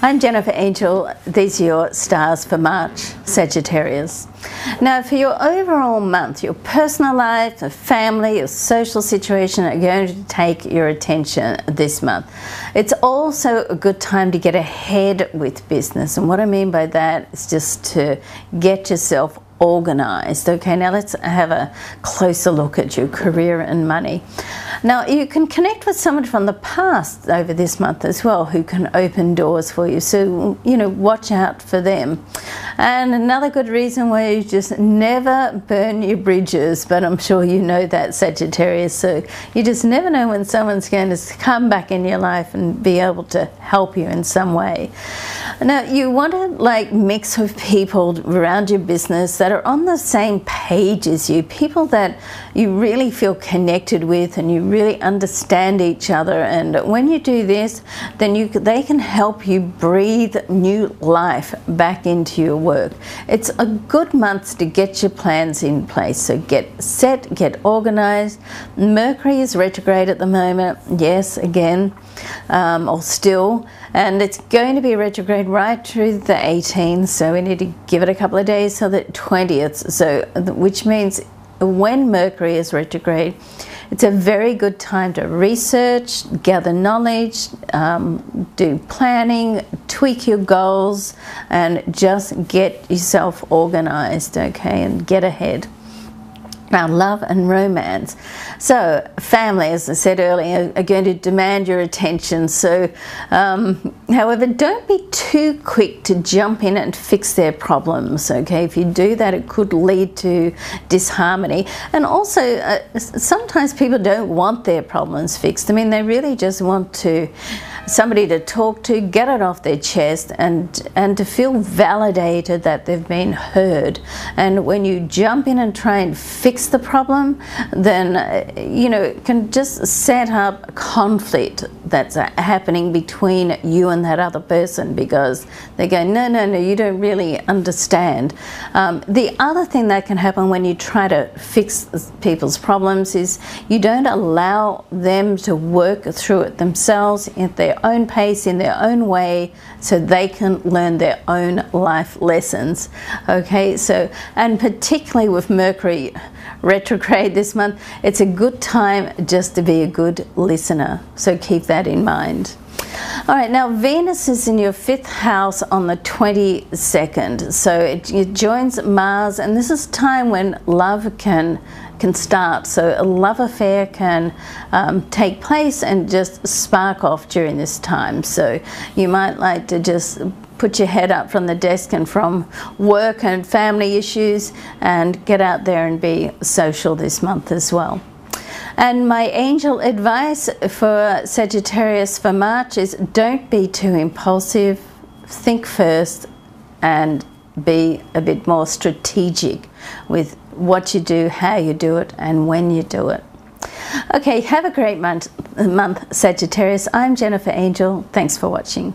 I'm Jennifer Angel. These are your stars for March, Sagittarius. Now for your overall month, your personal life, your family, your social situation are going to take your attention this month. It's also a good time to get ahead with business, and what I mean by that is just to get yourself organized. Okay, now let's have a closer look at your career and money. Now you can connect with someone from the past over this month as well who can open doors for you, so watch out for them. And another good reason why you just never burn your bridges, but I'm sure you know that, Sagittarius, so you just never know when someone's going to come back in your life and be able to help you in some way. Now you want to mix with people around your business that are on the same page as you, people that you really feel connected with and you really understand each other, and when you do this, then they can help you breathe new life back into your work. It's a good month to get your plans in place, so get set, get organized. Mercury is retrograde at the moment, yes, again, or still, and it's going to be retrograde right through the 18th, so we need to give it a couple of days till the 20th, so which means when Mercury is retrograde, it's a very good time to research, gather knowledge, do planning, tweak your goals, and just get yourself organized, okay, and get ahead. Now, love and romance. So family, as I said earlier, are going to demand your attention. So, however, don't be too quick to jump in and fix their problems, okay? If you do that, it could lead to disharmony. And also, sometimes people don't want their problems fixed. I mean, they really just want somebody to talk to, get it off their chest, and to feel validated that they've been heard. And when you jump in and try and fix the problem, then it can just set up conflict that's happening between you and that other person, because they go, no, you don't really understand. The other thing that can happen when you try to fix people's problems is you don't allow them to work through it themselves at their own pace, in their own way, so they can learn their own life lessons. Okay, so, and particularly with Mercury retrograde this month, it's a good time just to be a good listener, so keep that in mind. All right, now Venus is in your 5th house on the 22nd, so it joins Mars, and this is time when love can start, so a love affair can take place and just spark off during this time. So you might like to just put your head up from the desk and from work and family issues and get out there and be social this month as well. And my angel advice for Sagittarius for March is don't be too impulsive, think first, and be a bit more strategic with what you do, how you do it, and when you do it. Okay, have a great month, Sagittarius. I'm Jennifer Angel. Thanks for watching.